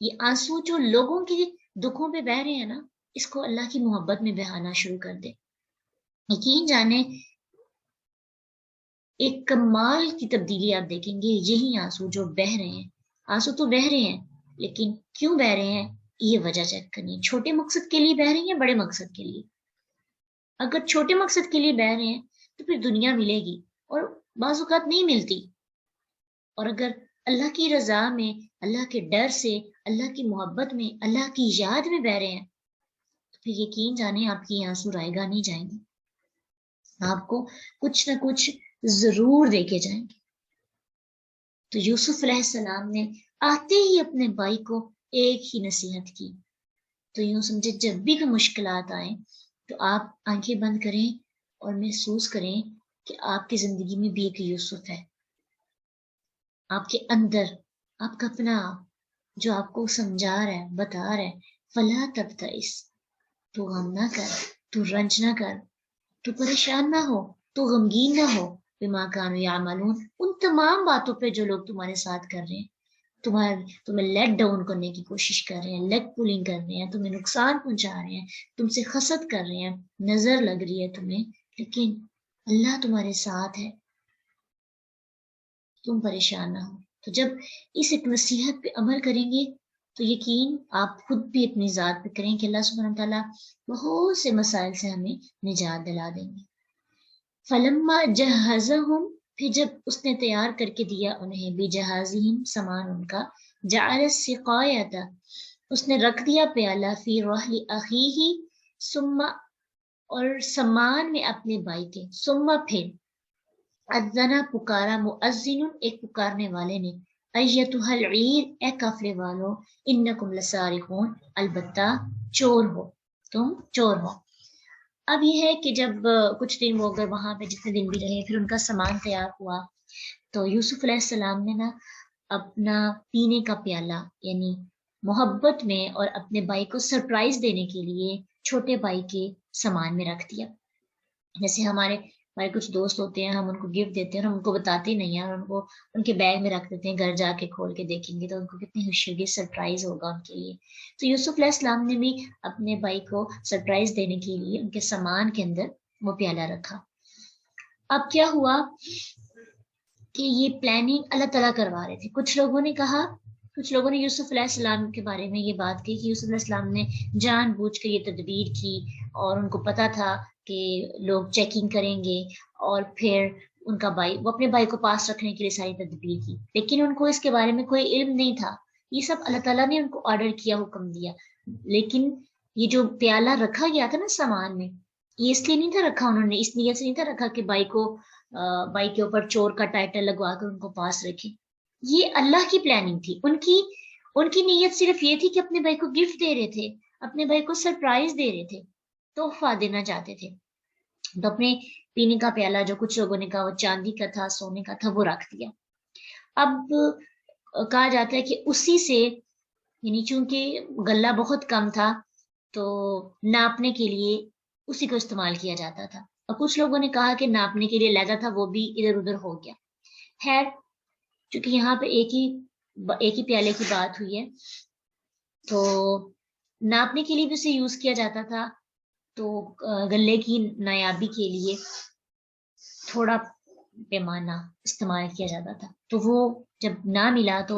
یہ آنسو جو لوگوں کے دکھوں پہ بہ رہے ہیں نا, اس کو اللہ کی محبت میں بہانا شروع کر دے. یقین جانے ایک کمال کی تبدیلی آپ دیکھیں گے. یہی آنسو جو بہ رہے ہیں, آنسو تو بہ رہے ہیں لیکن کیوں بہ رہے ہیں یہ وجہ چیک کرنی ہے. چھوٹے مقصد کے لیے بہ رہے ہیں, بڑے مقصد کے لیے. اگر چھوٹے مقصد کے لیے بہ رہے ہیں تو پھر دنیا ملے گی اور بعض اوقات نہیں ملتی. اور اگر اللہ کی رضا میں, اللہ کے ڈر سے, اللہ کی محبت میں, اللہ کی یاد میں بہ رہے ہیں تو پھر یقین جانے آپ کی آنسو رائے گا نہیں جائیں گے, آپ کو کچھ نہ کچھ ضرور دے کے جائیں گے. تو یوسف علیہ السلام نے آتے ہی اپنے بھائی کو ایک ہی نصیحت کی تو یوں سمجھے جب بھی کوئی مشکلات آئیں تو آپ آنکھیں بند کریں اور محسوس کریں کہ آپ کی زندگی میں بھی ایک یوسف ہے، آپ کے اندر آپ کا اپنا آپ جو آپ کو سمجھا رہا ہے، بتا رہا ہے فلا تبتئس، تو غم نہ کر، تو رنج نہ کر، تو پریشان نہ ہو، تو غمگین نہ ہو، بما کانوا یعملون، ان تمام باتوں پہ جو لوگ تمہارے ساتھ کر رہے ہیں، تمہیں لیٹ ڈاؤن کرنے کی کوشش کر رہے ہیں، لیگ پولنگ کر رہے ہیں، تمہیں نقصان پہنچا رہے ہیں، تم سے حسد کر رہے ہیں، نظر لگ رہی ہے تمہیں، لیکن اللہ تمہارے ساتھ ہے، تم پریشان نہ ہو۔ تو جب اس ایک نصیحت پہ عمل کریں گے تو یقین آپ خود بھی اپنی ذات پہ کریں کہ اللہ سبحانہ وتعالیٰ بہت سے مسائل سے ہمیں نجات دلا دیں گے۔ فلما جہزہم، پھر جب اس نے تیار کر کے دیا انہیں، بجہازہم سامان ان کا، جعل السقایۃ، اس نے رکھ دیا پیالہ، فی رحل اخیہ، ثم، اور سامان میں اپنے بھائی کے، ثم پھر، اذنا پکارا، مؤذن ایک پکارنے والے نے، ایتھا العیر اے قافلے والو، انکم لسارقون البتہ چور ہو، تم چور ہو۔ اب یہ ہے کہ جب کچھ دن وہ اگر وہاں پہ جتنے دن بھی رہے، پھر ان کا سامان تیار ہوا، تو یوسف علیہ السلام نے نا اپنا پینے کا پیالہ یعنی محبت میں اور اپنے بھائی کو سرپرائز دینے کے لیے چھوٹے بھائی کے سامان میں رکھ دیا۔ جیسے ہمارے کچھ دوست ہوتے ہیں، ہم ان کو گفٹ دیتے ہیں اور ہم ان کو بتاتے نہیں ہیں اور ان کو ان کے بیگ میں رکھ دیتے ہیں، گھر جا کے کھول کے دیکھیں گے تو ان کو کتنی خوشی ہوگی، سرپرائز ہوگا ان کے لیے۔ تو یوسف علیہ السلام نے بھی اپنے بھائی کو سرپرائز دینے کے لیے ان کے سامان کے اندر وہ پیالہ رکھا۔ اب کیا ہوا کہ یہ پلاننگ اللہ تعالیٰ کروا رہے تھے۔ کچھ لوگوں نے یوسف علیہ السلام کے بارے میں یہ بات کہی کہ یوسف علیہ السلام نے جان بوجھ کے یہ تدبیر کی اور ان کو پتا تھا کہ لوگ چیکنگ کریں گے، اور پھر ان کا بھائی، وہ اپنے بھائی کو پاس رکھنے کے لیے ساری تدبیر کی، لیکن ان کو اس کے بارے میں کوئی علم نہیں تھا۔ یہ سب اللہ تعالیٰ نے ان کو آرڈر کیا، حکم دیا، لیکن یہ جو پیالہ رکھا گیا تھا نا سامان میں، یہ اس لیے نہیں تھا رکھا، انہوں نے اس نیت سے نہیں تھا رکھا کہ بھائی کے اوپر چور کا ٹائٹل لگوا کر ان کو پاس رکھے۔ یہ اللہ کی پلاننگ تھی، ان کی نیت صرف یہ تھی کہ اپنے بھائی کو گفٹ دے رہے تھے، اپنے بھائی کو سرپرائز دے رہے تھے، تحفہ دینا چاہتے تھے۔ تو اپنے پینے کا پیالہ جو کچھ لوگوں نے کہا وہ چاندی کا تھا، سونے کا تھا، وہ رکھ دیا۔ اب کہا جاتا ہے کہ اسی سے، یعنی چونکہ غلہ بہت کم تھا تو ناپنے کے لیے اسی کو استعمال کیا جاتا تھا، اور کچھ لوگوں نے کہا کہ ناپنے کے لیے لہذا تھا وہ بھی ادھر ادھر ہو گیا۔ خیر، چونکہ یہاں پہ ایک ہی پیالے کی بات ہوئی ہے تو ناپنے کے لیے بھی اسے یوز کیا جاتا تھا، تو غلے کی نایابی کے لیے تھوڑا پیمانہ استعمال کیا جاتا تھا۔ تو وہ جب نہ ملا تو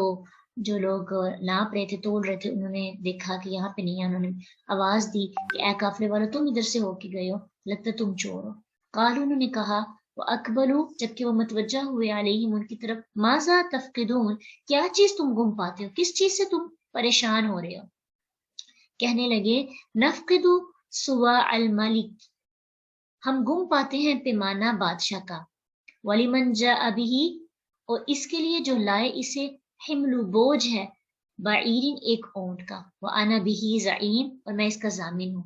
جو لوگ ناپ رہے تھے، تول رہے تھے، انہوں نے دیکھا کہ یہاں پہ نہیں ہے، انہوں نے آواز دی کہ اے قافلے والو، تم ادھر سے ہو کے گئے ہو، لگتا تم چور ہو۔ قالوا، انہوں نے کہا، وہ اقبلوا، جبکہ وہ متوجہ ہوئے، علیہم، ان کی طرف، ماذا تفقدون، کیا چیز تم گم پاتے ہو، کس چیز سے تم پریشان ہو رہے ہو۔ کہنے لگے، نفقد سواع الملک، ہم گم پاتے ہیں پیمانہ بادشاہ کا، ولیمن جاء بہ، اور اس کے لیے جو لائے اسے، حمل بوجھ ہے، بعیرن ایک اونٹ کا، وانا بہ زعیم، اور میں اس کا ضامن ہوں۔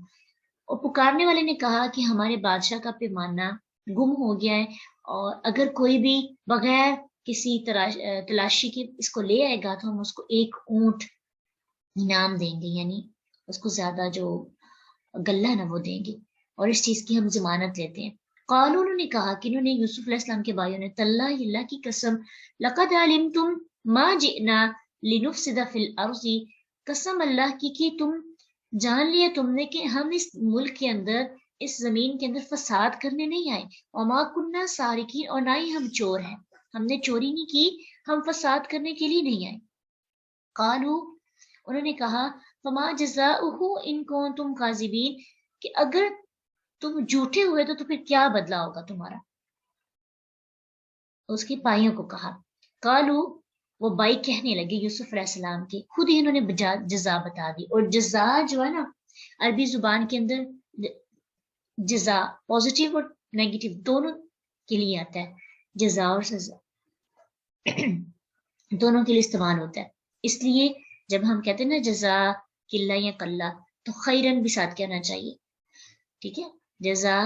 اور پکارنے والے نے کہا کہ ہمارے بادشاہ کا پیمانہ گم ہو گیا ہے، اور اگر کوئی بھی بغیر کسی تلاشی کے اس کو لے آئے گا تو ہم اس کو ایک اونٹ انعام دیں گے، یعنی اس کو زیادہ جو غلہ ہے نا وہ دیں گے، اور اس چیز کی ہم ضمانت لیتے ہیں۔ قالوا، انہوں نے کہا کہ انہوں نے یوسف علیہ السلام کے بھائیوں نے، تاللہ، اللہ کی قسم، لقد علمتم ما جئنا لنفسد فی الارض، قسم اللہ کی کہ تم جان لیا تم نے کہ ہم اس ملک کے اندر، اس زمین کے اندر فساد کرنے نہیں آئے، وما کننا سارقین، اور نہ ہی ہم چور ہیں، ہم نے چوری نہیں کی، ہم فساد کرنے کے لیے نہیں آئے۔ قالوا، انہوں نے کہا، فما جزاؤہ ان کنتم کاذبین، کہ اگر تم جھوٹے ہوئے تو پھر کیا بدلہ ہوگا تمہارا۔ اس کے بھائیوں کو کہا، قالو، وہ بھائی کہنے لگے یوسف علیہ السلام کے، خود ہی انہوں نے جزا بتا دی۔ اور جزا جو ہے نا عربی زبان کے اندر، جزا پازیٹیو اور نیگیٹو دونوں کے لیے آتا ہے، جزا اور سزا دونوں کے لیے استعمال ہوتا ہے۔ اس لیے جب ہم کہتے ہیں نا جزا قلہ یا قلہ، تو خیرن بھی ساتھ کہنا چاہیے، ٹھیک ہے. جزا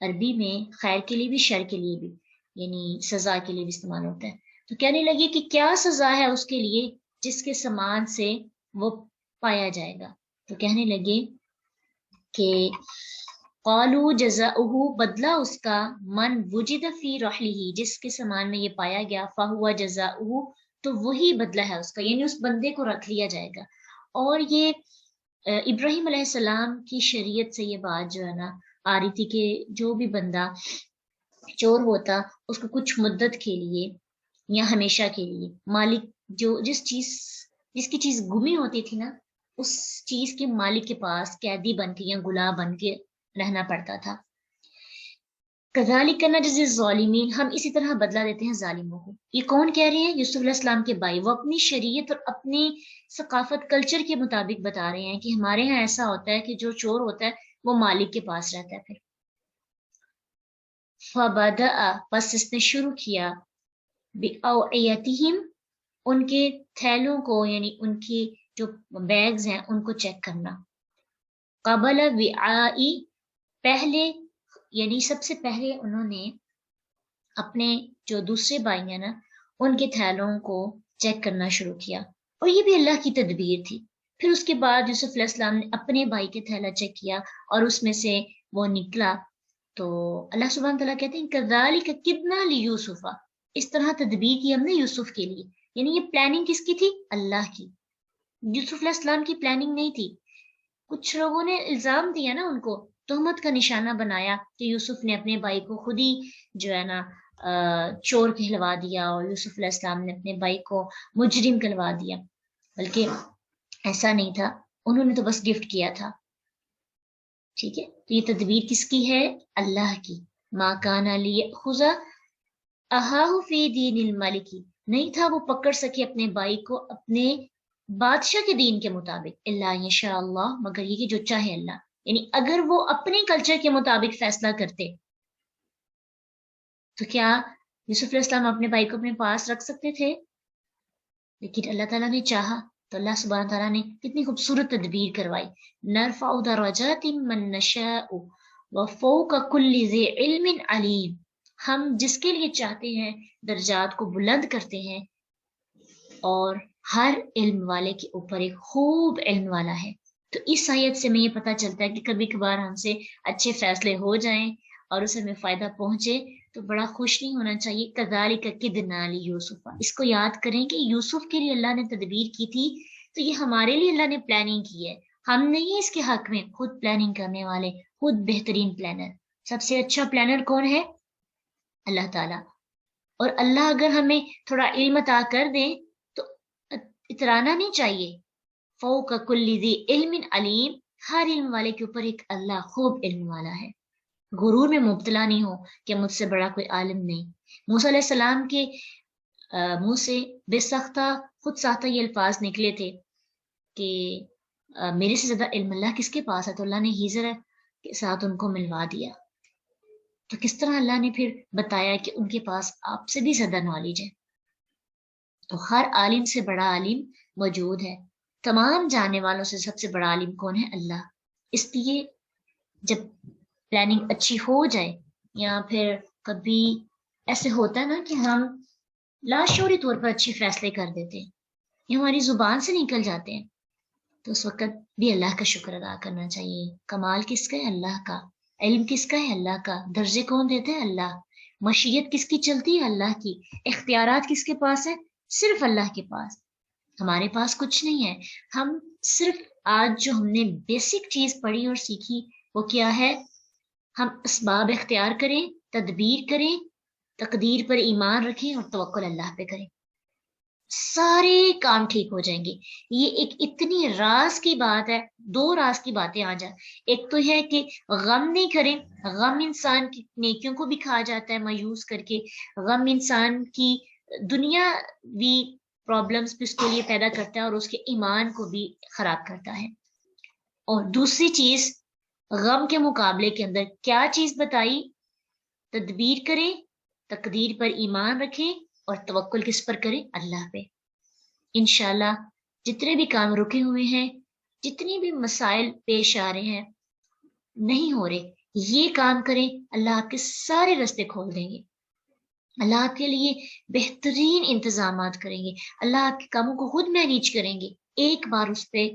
عربی میں خیر کے لیے بھی شر کے لیے بھی یعنی سزا کے لیے بھی استعمال ہوتا ہے. تو کہنے لگے کہ کیا سزا ہے اس کے لیے جس کے سامان سے وہ پایا جائے گا. تو کہنے لگے کہ قالو جزاؤہ، بدلہ اس کا، من وجد فی رحلہ، جس کے سامان میں یہ پایا گیا، فہو جزاؤہ، تو وہی بدلہ ہے اس کا، یعنی اس بندے کو رکھ لیا جائے گا. اور یہ ابراہیم علیہ السلام کی شریعت سے یہ بات جو ہے نا آ رہی تھی کہ جو بھی بندہ چور ہوتا اس کو کچھ مدت کے لیے یا ہمیشہ کے لیے مالک جو جس کی چیز گمی ہوتی تھی نا اس چیز کے مالک کے پاس قیدی بن کے یا غلام بن کے رہنا پڑتا تھا. کذالک نجزی الظالمین، ہم اسی طرح بدلہ دیتے ہیں ظالموں کو. یہ کون کہہ رہے ہیں؟ یوسف علیہ السلام کے بھائی. وہ اپنی شریعت اور اپنی ثقافت کلچر کے مطابق بتا رہے ہیں کہ ہمارے ہاں ایسا ہوتا ہے کہ جو چور ہوتا ہے وہ مالک کے پاس رہتا ہے. پھر فبدأ، پس اس نے شروع کیا، بأوعیتہم، ان کے تھیلوں کو یعنی ان کی جو بیگز ہیں ان کو چیک کرنا. قبل وعائی، پہلے یعنی سب سے پہلے انہوں نے اپنے جو دوسرے بھائی ہیں نا ان کے تھیلوں کو چیک کرنا شروع کیا، اور یہ بھی اللہ کی تدبیر تھی. پھر اس کے بعد یوسف علیہ السلام نے اپنے بھائی کے تھیلا چیک کیا اور اس میں سے وہ نکلا. تو اللہ سبحانہ تعالیٰ کہتے ہیں کذالک کدنا لیوسف، اس طرح تدبیر کی ہم نے یوسف کے لیے. یعنی یہ پلاننگ کس کی تھی؟ اللہ کی. یوسف علیہ السلام کی پلاننگ نہیں تھی. کچھ لوگوں نے الزام دیا نا ان کو، تہمت کا نشانہ بنایا کہ یوسف نے اپنے بھائی کو خود ہی جو ہے نا چور کہلوا دیا اور یوسف علیہ السلام نے اپنے بھائی کو مجرم کہلوا دیا. بلکہ ایسا نہیں تھا، انہوں نے تو بس گفٹ کیا تھا. ٹھیک ہے، تو یہ تدبیر کس کی ہے؟ اللہ کی. ما کان لیأخذ اخاہ فی دین الملک، نہیں تھا وہ پکڑ سکے اپنے بھائی کو اپنے بادشاہ کے دین کے مطابق، الا یشاء اللہ، مگر یہ کہ جو چاہے اللہ. یعنی اگر وہ اپنے کلچر کے مطابق فیصلہ کرتے تو کیا یوسف علیہ السلام اپنے بھائی کو اپنے پاس رکھ سکتے تھے؟ لیکن اللہ تعالیٰ نے چاہا تو اللہ سبحانہ تعالیٰ نے کتنی خوبصورت تدبیر کروائی. نرفع درجات من نشاء وفوق کل ذی علم علیم، ہم جس کے لیے چاہتے ہیں درجات کو بلند کرتے ہیں اور ہر علم والے کے اوپر ایک خوب علم والا ہے. تو اس آیت سے ہمیں یہ پتہ چلتا ہے کہ کبھی کبھار ہم سے اچھے فیصلے ہو جائیں اور اسے ہمیں فائدہ پہنچے تو بڑا خوش نہیں ہونا چاہیے. کذالک کدنا لیوسف، اس کو یاد کریں کہ یوسف کے لیے اللہ نے تدبیر کی تھی تو یہ ہمارے لیے اللہ نے پلاننگ کی ہے. ہم نہیں اس کے حق میں خود پلاننگ کرنے والے، خود بہترین پلانر. سب سے اچھا پلانر کون ہے؟ اللہ تعالیٰ. اور اللہ اگر ہمیں تھوڑا علم عطا کر دیں تو اترانا نہیں چاہیے. فوق کل ذی علم علیم، ہر علم والے کے اوپر ایک اللہ خوب علم والا ہے. غرور میں مبتلا نہیں ہو کہ مجھ سے بڑا کوئی عالم نہیں. موسیٰ علیہ السلام کے منہ سے بے سختہ خود ساختہ یہ الفاظ نکلے تھے کہ میرے سے زیادہ علم اللہ کس کے پاس ہے، تو اللہ نے ہیزر کے ساتھ ان کو ملوا دیا. تو کس طرح اللہ نے پھر بتایا کہ ان کے پاس آپ سے بھی زیادہ نالج ہے. تو ہر عالم سے بڑا عالم موجود ہے. تمام جاننے والوں سے سب سے بڑا عالم کون ہے؟ اللہ. اس لیے جب پلاننگ اچھی ہو جائے یا پھر کبھی ایسے ہوتا ہے نا کہ ہم لاشعوری طور پر اچھے فیصلے کر دیتے ہیں یا ہماری زبان سے نکل جاتے ہیں تو اس وقت بھی اللہ کا شکر ادا کرنا چاہیے. کمال کس کا ہے؟ اللہ کا. علم کس کا ہے؟ اللہ کا. درجے کون دیتے ہیں؟ اللہ. مشیت کس کی چلتی ہے؟ اللہ کی. اختیارات کس کے پاس ہے؟ صرف اللہ کے پاس. ہمارے پاس کچھ نہیں ہے. ہم صرف آج جو ہم نے بیسک چیز پڑھی اور سیکھی وہ کیا ہے؟ ہم اسباب اختیار کریں، تدبیر کریں، تقدیر پر ایمان رکھیں اور توکل اللہ پہ کریں، سارے کام ٹھیک ہو جائیں گے. یہ ایک اتنی راز کی بات ہے. دو راز کی باتیں آ جائیں. ایک تو ہے کہ غم نہیں کریں. غم انسان کی نیکیوں کو بھی کھا جاتا ہے مایوس کر کے. غم انسان کی دنیا بھی پرابلمس بھی اس کے لیے پیدا کرتا ہے اور اس کے ایمان کو بھی خراب کرتا ہے. اور دوسری چیز غم کے مقابلے کے اندر کیا چیز بتائی؟ تدبیر کریں، تقدیر پر ایمان رکھیں اور توکل کس پر کریں؟ اللہ پہ. انشاءاللہ جتنے بھی کام رکے ہوئے ہیں جتنی بھی مسائل پیش آ رہے ہیں نہیں ہو رہے، یہ کام کریں، اللہ آپ کے سارے راستے کھول دیں گے، اللہ آپ کے لیے بہترین انتظامات کریں گے، اللہ آپ کے کاموں کو خود مینیج کریں گے۔ ایک بار اس پہ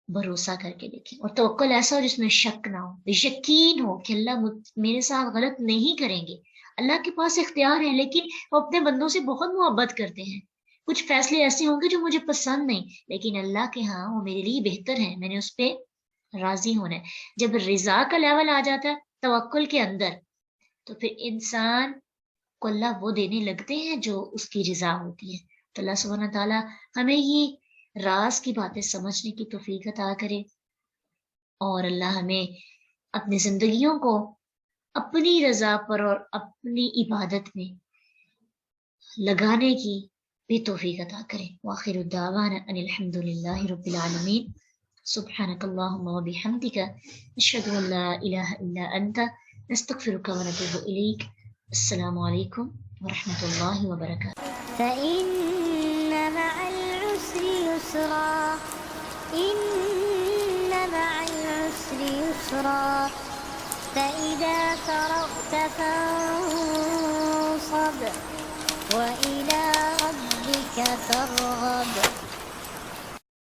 بھروسہ کر کے دیکھیں، اور توکل ایسا ہو جس میں شک نہ ہو، یقین ہو کہ اللہ میرے ساتھ غلط نہیں کریں گے۔ اللہ کے پاس اختیار ہے، لیکن وہ اپنے بندوں سے بہت محبت کرتے ہیں۔ کچھ فیصلے ایسے ہوں گے جو مجھے پسند نہیں، لیکن اللہ کے ہاں وہ میرے لیے بہتر ہے، میں نے اس پہ راضی ہونا ہے۔ جب رضا کا لیول آ جاتا ہے توکل کے اندر، تو پھر انسان کو اللہ وہ دینے لگتے ہیں جو اس کی رضا ہوتی ہے۔ تو اللہ سبحانہ تعالیٰ ہمیں یہ راز کی باتیں سمجھنے کی توفیق عطا کرے، اور اللہ ہمیں اپنی زندگیوں کو اپنی رضا پر اور اپنی عبادت میں لگانے کی بھی توفیق عطا کرے۔ وآخر الدعوانا ان الحمد للہ رب العالمین۔ سبحانک اللہم وبحمدک، اشہد ان لا الہ الا انت، نستغفرک ونتوب الیک۔ السلام علیکم ورحمۃ اللہ وبرکاتہ۔ فإن مع العسر يسرا، إن مع العسر يسرا، فإذا فرغت فانصب وإلى ربك فارغب۔